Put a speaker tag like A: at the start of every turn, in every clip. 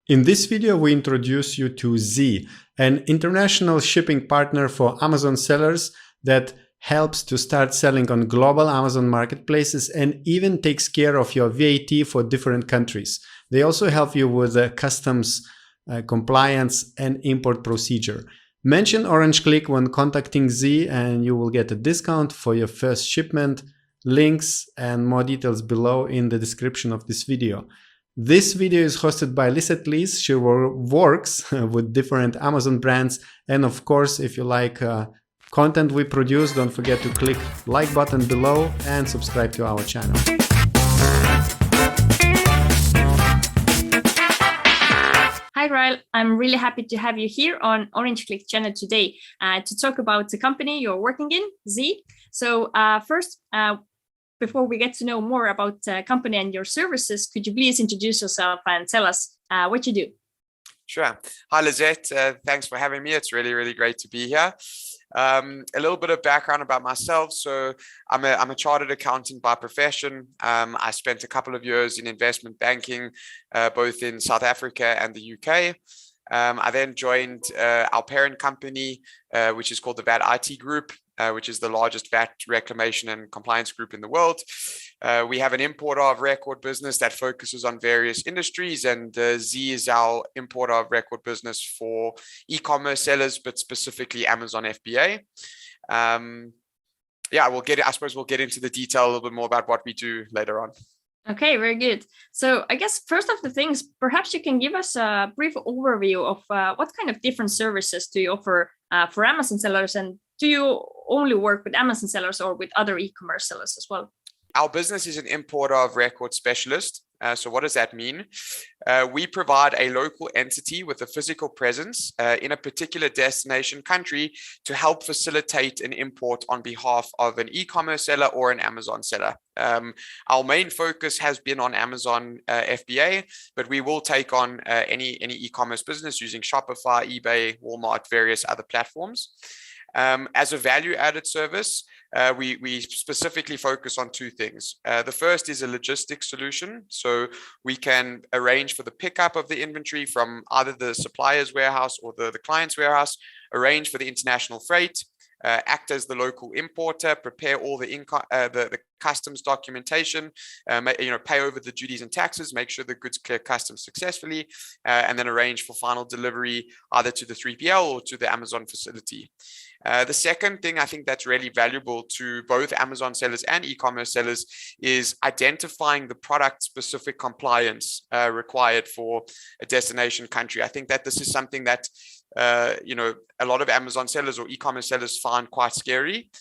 A: In this video, we introduce you to Z, an international shipping partner for Amazon sellers that helps to start selling on global Amazon marketplaces and even takes care of your VAT for different countries. They also help you with customs compliance and import procedure. Mention Orange Klik when contacting Z and you will get a discount for your first shipment. Links and more details below in the description of this video. This video is hosted by Liz. She works with different Amazon brands. And of course, if you like content we produce, don't forget to click like button below and subscribe to our channel.
B: Hi, Rael. I'm really happy to have you here on Orange Klik channel today to talk about the company you're working in, Z. So first, before we get to know more about the company and your services, could you please introduce yourself and tell us what you do?
C: Sure. Hi, Lizette. Thanks for having me. It's really, really great to be here. A little bit of background about myself. So I'm a chartered accountant by profession. I spent a couple of years in investment banking, both in South Africa and the UK. I then joined our parent company, which is called the VAT IT Group, which is the largest VAT reclamation and compliance group in the world. We have an importer of record business that focuses on various industries, and Z is our importer of record business for e-commerce sellers, but specifically Amazon FBA. Yeah, I suppose we'll get into the detail a little bit more about what we do later on.
B: Okay, very good. So I guess first of the things, perhaps you can give us a brief overview of what kind of different services do you offer for Amazon sellers, and do you only work with Amazon sellers or with other e-commerce sellers as well?
C: Our business is an importer of record specialist. So what does that mean? We provide a local entity with a physical presence in a particular destination country to help facilitate an import on behalf of an e-commerce seller or an Amazon seller. Our main focus has been on Amazon FBA, but we will take on any e-commerce business using Shopify, eBay, Walmart, various other platforms. As a value-added service, we specifically focus on two things. The first is a logistics solution. So we can arrange for the pickup of the inventory from either the supplier's warehouse or the client's warehouse, arrange for the international freight, act as the local importer, prepare all the customs documentation, pay over the duties and taxes, make sure the goods clear customs successfully, and then arrange for final delivery either to the 3PL or to the Amazon facility. The second thing I think that's really valuable to both Amazon sellers and e-commerce sellers is identifying the product-specific compliance required for a destination country. I think that this is something that a lot of Amazon sellers or e-commerce sellers find quite scary.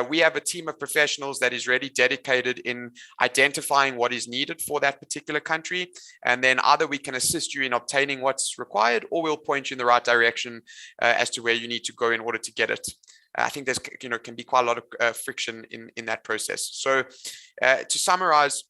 C: We have a team of professionals that is really dedicated in identifying what is needed for that particular country. And then either we can assist you in obtaining what's required, or we'll point you in the right direction as to where you need to go in order to get it. I think there's can be quite a lot of friction in that process. So to summarize,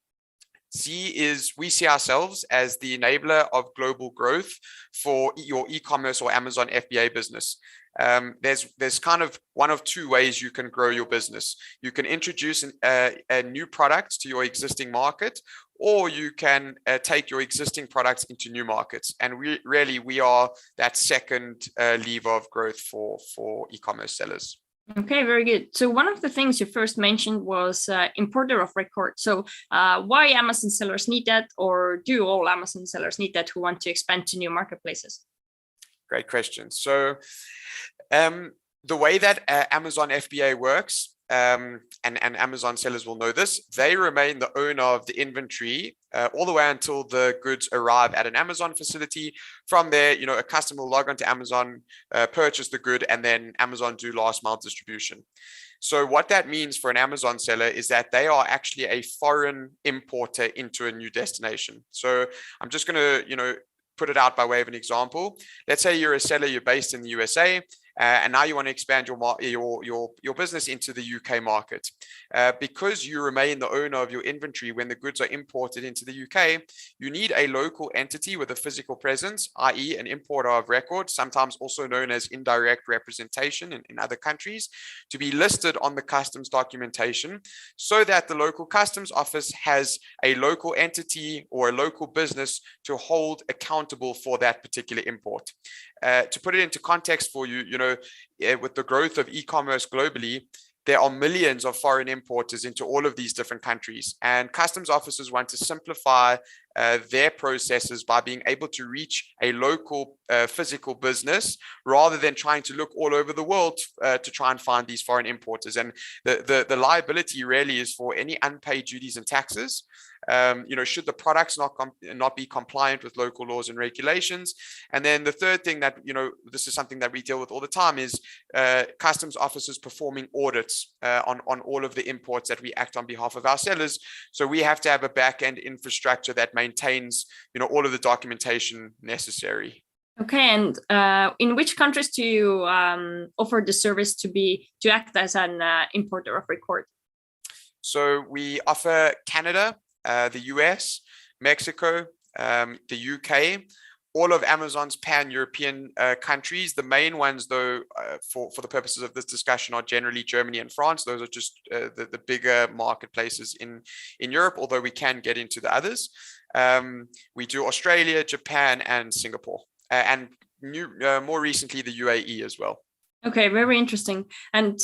C: we see ourselves as the enabler of global growth for your e-commerce or Amazon FBA business. There's kind of one of two ways you can grow your business. You can introduce a new product to your existing market, or you can take your existing products into new markets. And we are that second lever of growth for e-commerce sellers.
B: Okay, very good. So one of the things you first mentioned was importer of record. So why Amazon sellers need that, or do all Amazon sellers need that who want to expand to new marketplaces?
C: Great question. So the way that Amazon FBA works, and Amazon sellers will know this, they remain the owner of the inventory all the way until the goods arrive at an Amazon facility. From there, a customer will log onto Amazon, purchase the good, and then Amazon do last mile distribution. So what that means for an Amazon seller is that they are actually a foreign importer into a new destination. So I'm just going to, put it out by way of an example. Let's say you're a seller, you're based in the USA, and now you want to expand your business into the UK market. Because you remain the owner of your inventory when the goods are imported into the UK, you need a local entity with a physical presence, i.e. an importer of record, sometimes also known as indirect representation in other countries, to be listed on the customs documentation so that the local customs office has a local entity or a local business to hold accountable for that particular import. To put it into context for you, with the growth of e-commerce globally, there are millions of foreign importers into all of these different countries, and customs officers want to simplify their processes by being able to reach a local physical business rather than trying to look all over the world to try and find these foreign importers. And the liability really is for any unpaid duties and taxes. Should the products not be compliant with local laws and regulations. And then the third thing that, this is something that we deal with all the time, is customs officers performing audits on all of the imports that we act on behalf of our sellers. So we have to have a back-end infrastructure that maintains, all of the documentation necessary.
B: Okay, and in which countries do you offer the service to act as an importer of record?
C: So we offer Canada, the US, Mexico, the UK, all of Amazon's pan-European countries. The main ones, though, for the purposes of this discussion, are generally Germany and France. Those are just the bigger marketplaces in Europe, although we can get into the others. We do Australia, Japan, and Singapore, and more recently the UAE as well.
B: Okay, very interesting. And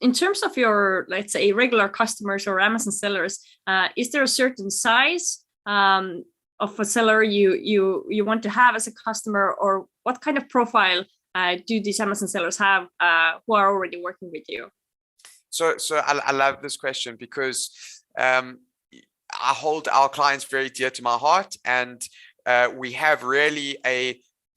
B: in terms of your, let's say, regular customers or Amazon sellers, is there a certain size of a seller you want to have as a customer, or what kind of profile do these Amazon sellers have who are already working with you?
C: So I love this question because I hold our clients very dear to my heart, and we have really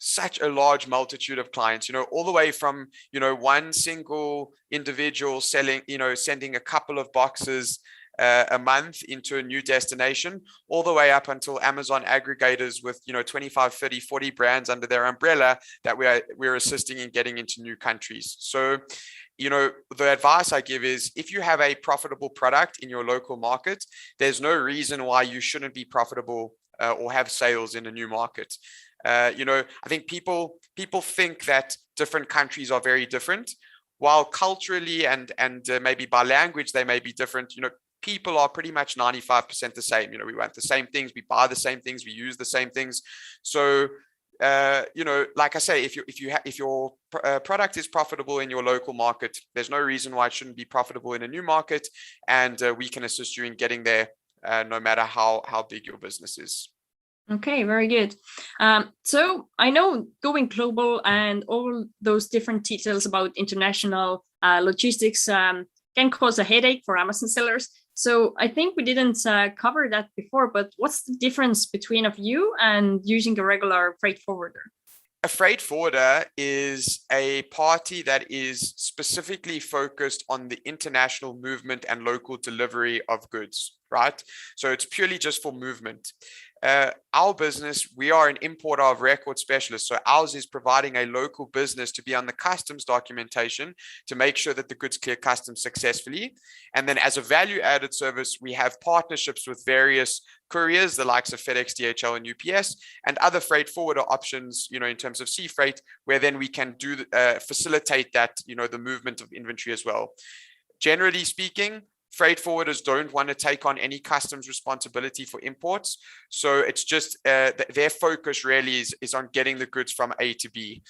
C: such a large multitude of clients, all the way from, one single individual selling, sending a couple of boxes a month into a new destination, all the way up until Amazon aggregators with, 25, 30, 40 brands under their umbrella that we're assisting in getting into new countries. So, the advice I give is, if you have a profitable product in your local market, there's no reason why you shouldn't be profitable or have sales in a new market. I think people think that different countries are very different, while culturally and maybe by language they may be different. People are pretty much 95% the same. We want the same things, we buy the same things, we use the same things. So like I say, if your product is profitable in your local market, there's no reason why it shouldn't be profitable in a new market, and we can assist you in getting there, no matter how big your business is.
B: Okay, very good. So I know going global and all those different details about international logistics can cause a headache for Amazon sellers. So I think we didn't cover that before, but what's the difference between of you and using a regular freight forwarder?
C: A freight forwarder is a party that is specifically focused on the international movement and local delivery of goods, right? So it's purely just for movement. Our business, we are an importer of record specialist. So ours is providing a local business to be on the customs documentation to make sure that the goods clear customs successfully. And then as a value added service, we have partnerships with various couriers, the likes of FedEx, DHL, and UPS, and other freight forwarder options, in terms of sea freight, where then we can facilitate that, the movement of inventory as well. Generally speaking, freight forwarders don't want to take on any customs responsibility for imports. So it's just their focus really is on getting the goods from A to B.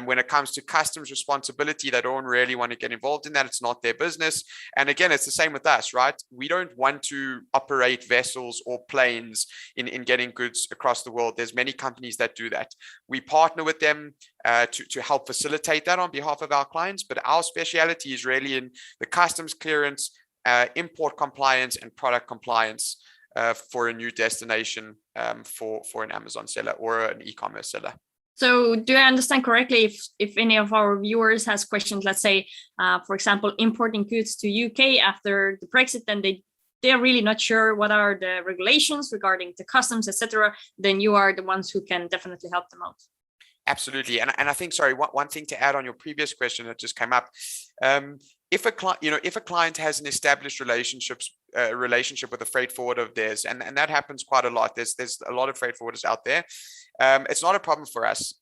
C: When it comes to customs responsibility, they don't really want to get involved in that. It's not their business. And again, it's the same with us, right? We don't want to operate vessels or planes in getting goods across the world. There's many companies that do that. We partner with them to help facilitate that on behalf of our clients. But our speciality is really in the customs clearance, import compliance, and product compliance for a new destination for an Amazon seller or an e-commerce seller.
B: So do I understand correctly, if any of our viewers has questions, let's say, for example, importing goods to UK after the Brexit, and they're really not sure what are the regulations regarding the customs, etc., then you are the ones who can definitely help them out.
C: Absolutely. And I think, sorry, one thing to add on your previous question that just came up. If a client, if a client has an established relationship with a freight forwarder of theirs, and that happens quite a lot. There's a lot of freight forwarders out there. It's not a problem for us.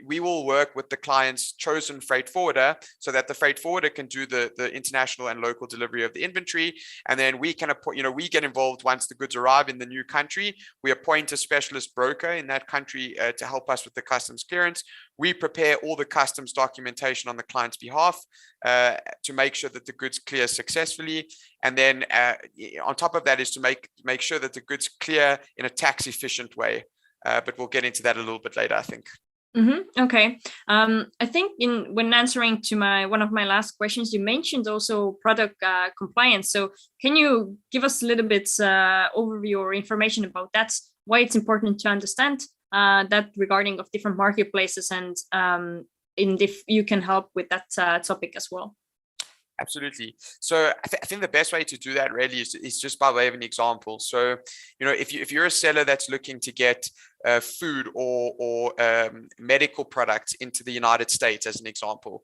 C: We will work with the client's chosen freight forwarder so that the freight forwarder can do the international and local delivery of the inventory. And then we can appoint, we get involved once the goods arrive in the new country. We appoint a specialist broker in that country to help us with the customs clearance. We prepare all the customs documentation on the client's behalf to make sure that the goods clear successfully. And then on top of that is to make sure that the goods clear in a tax efficient way. But we'll get into that a little bit later, I think.
B: Okay. I think when answering to one of my last questions, you mentioned also product compliance. So can you give us a little bit overview or information about that? Why it's important to understand that regarding of different marketplaces, and if you can help with that topic as well.
C: Absolutely. So I think the best way to do that really is just by way of an example. So, if you're a seller that's looking to get food or medical products into the United States, as an example,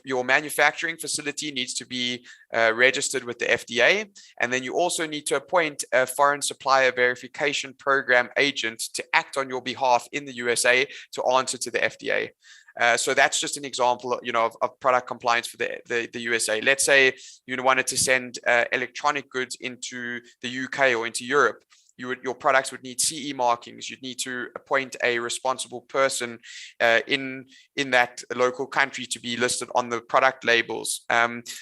C: your manufacturing facility needs to be registered with the FBA, and then you also need to appoint a foreign supplier verification program agent to act on your behalf in the USA to answer to the FDA. So that's just an example, of product compliance for the USA. Let's say you wanted to send electronic goods into the UK or into Europe. Your products would need CE markings. You'd need to appoint a responsible person in that local country to be listed on the product labels.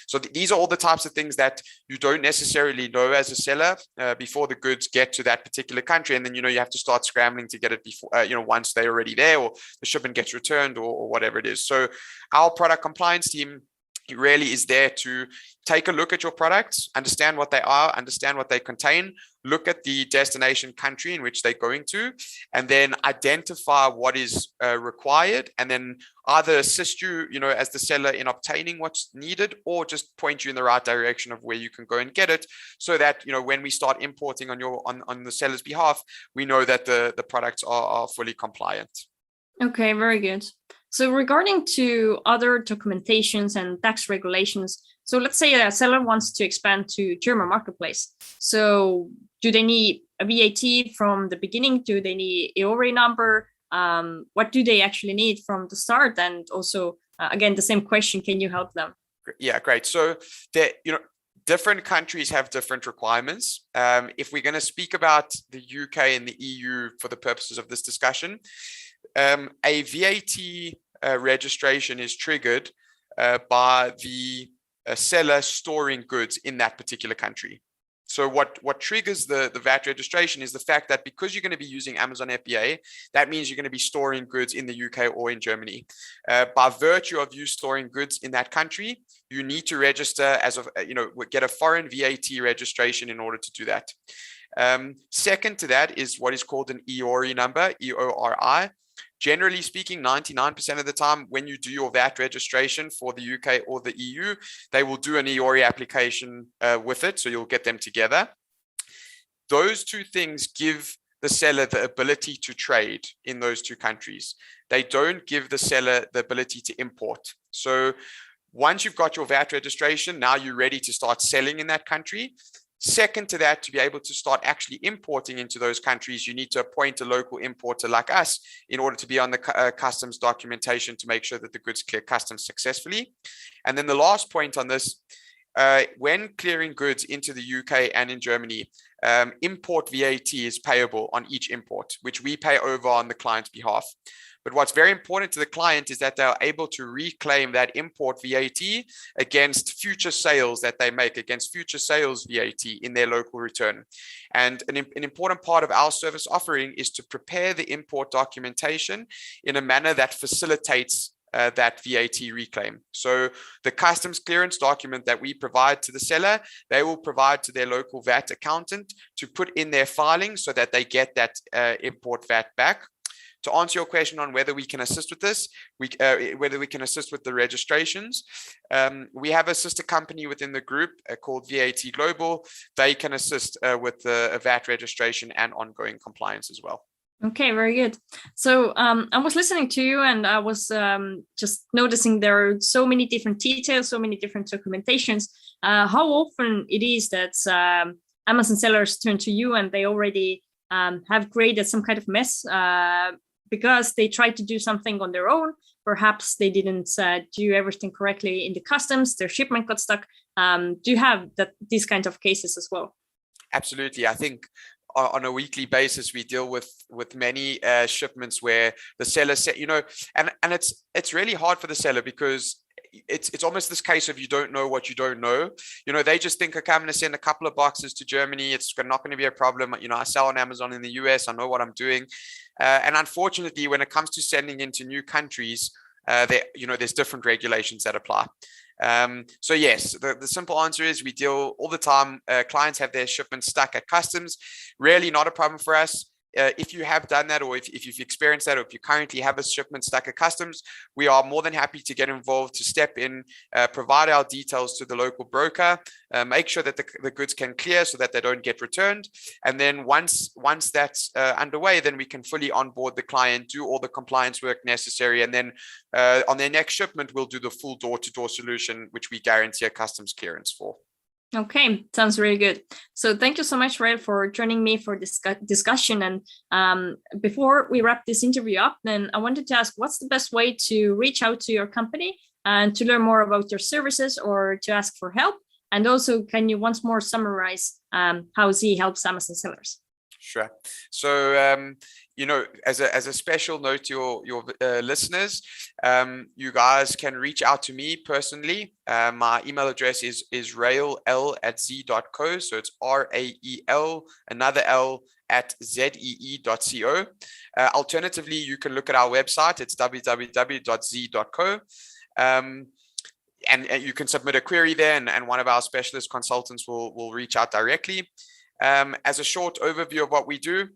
C: So these are all the types of things that you don't necessarily know as a seller before the goods get to that particular country, and then you have to start scrambling to get it before once they're already there, or the shipment gets returned, or whatever it is. So our product compliance team really is there to take a look at your products, understand what they are, understand what they contain, look at the destination country in which they're going to, and then identify what is required, and then either assist you, as the seller in obtaining what's needed, or just point you in the right direction of where you can go and get it, so that, when we start importing on the seller's behalf, we know that the products are fully compliant.
B: Okay, very good. So regarding to other documentations and tax regulations, so let's say a seller wants to expand to German marketplace. So do they need a VAT from the beginning? Do they need EORI number? What do they actually need from the start? And also, again, the same question, can you help them?
C: Yeah, great. So different countries have different requirements. If we're going to speak about the UK and the EU for the purposes of this discussion, a VAT registration is triggered by the seller storing goods in that particular country. So what triggers the VAT registration is the fact that because you're going to be using Amazon FBA, that means you're going to be storing goods in the UK or in Germany. By virtue of you storing goods in that country, you need to register get a foreign VAT registration in order to do that. Second to that is what is called an EORI number, EORI. Generally speaking, 99% of the time when you do your VAT registration for the UK or the EU, they will do an EORI application with it, so you'll get them together. Those two things give the seller the ability to trade in those two countries. They don't give the seller the ability to import. So once you've got your VAT registration, now you're ready to start selling in that country. Second to that, to be able to start actually importing into those countries, you need to appoint a local importer like us in order to be on the customs documentation to make sure that the goods clear customs successfully. And then the last point on this, when clearing goods into the UK and in Germany, import VAT is payable on each import, which we pay over on the client's behalf. But what's very important to the client is that they are able to reclaim that import VAT against future sales that they make, against future sales VAT in their local return. And an important part of our service offering is to prepare the import documentation in a manner that facilitates that VAT reclaim. So the customs clearance document that we provide to the seller, they will provide to their local VAT accountant to put in their filing so that they get that import VAT back. To answer your question on whether we can assist with this, whether we can assist with the registrations, we have a sister company within the group called VAT Global. They can assist with the VAT registration and ongoing compliance as well.
B: Okay, very good. So I was listening to you and I was just noticing there are so many different details, so many different documentations. How often it is that Amazon sellers turn to you and they already have created some kind of mess because they tried to do something on their own. Perhaps they didn't do everything correctly in the customs, their shipment got stuck. Do you have these kinds of cases as well?
C: Absolutely. I think on a weekly basis, we deal with many shipments where the seller said, and it's really hard for the seller because it's almost this case of you don't know what you don't know. They just think, okay, I'm going to send a couple of boxes to Germany. It's not going to be a problem. I sell on Amazon in the US. I know what I'm doing. And unfortunately, when it comes to sending into new countries, there's different regulations that apply. So yes, the simple answer is we deal all the time. Clients have their shipments stuck at customs. Really not a problem for us. If you have done that, or if you've experienced that, or if you currently have a shipment stuck at customs, we are more than happy to get involved, to step in, provide our details to the local broker, make sure that the goods can clear so that they don't get returned. And then once that's underway, then we can fully onboard the client, do all the compliance work necessary. And then on their next shipment, we'll do the full door-to-door solution, which we guarantee a customs clearance for.
B: Okay, sounds really good. So thank you so much, Rael, for joining me for this discussion. And before we wrap this interview up, then I wanted to ask, what's the best way to reach out to your company and to learn more about your services or to ask for help? And also, can you once more summarize how Z helps Amazon sellers?
C: Sure. So, as a special note to your listeners, you guys can reach out to me personally. My email address is raell@z.co. So it's RAEL, another L, @zee.co. Alternatively, you can look at our website. It's www.z.co. And you can submit a query there, and one of our specialist consultants will reach out directly. As a short overview of what we do,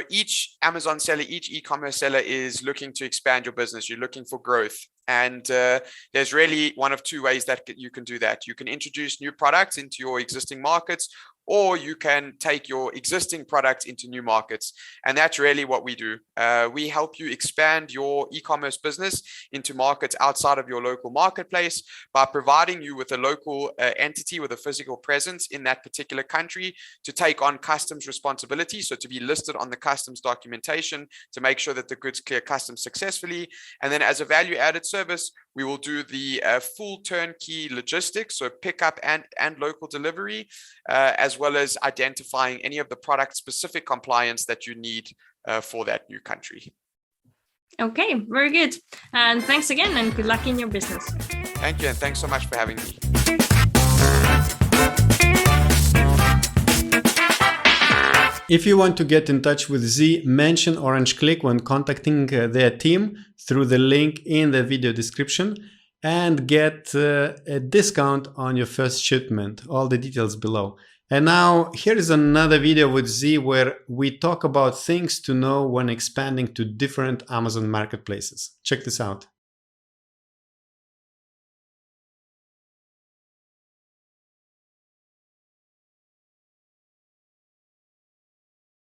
C: each Amazon seller, each e-commerce seller is looking to expand your business. You're looking for growth. And there's really one of two ways that you can do that. You can introduce new products into your existing markets, or you can take your existing products into new markets. And that's really what we do. We help you expand your e-commerce business into markets outside of your local marketplace by providing you with a local entity with a physical presence in that particular country to take on customs responsibility. So to be listed on the customs documentation to make sure that the goods clear customs successfully. And then as a value added service, we will do the full turnkey logistics, so pickup and local delivery, as well as identifying any of the product specific compliance that you need for that new country.
B: Okay, very good. And thanks again, and good luck in your business.
C: Thank you, and thanks so much for having me.
A: If you want to get in touch with Z, mention Orange Klik when contacting their team through the link in the video description and get a discount on your first shipment. All the details below. And now here is another video with Z where we talk about things to know when expanding to different Amazon marketplaces. Check this out.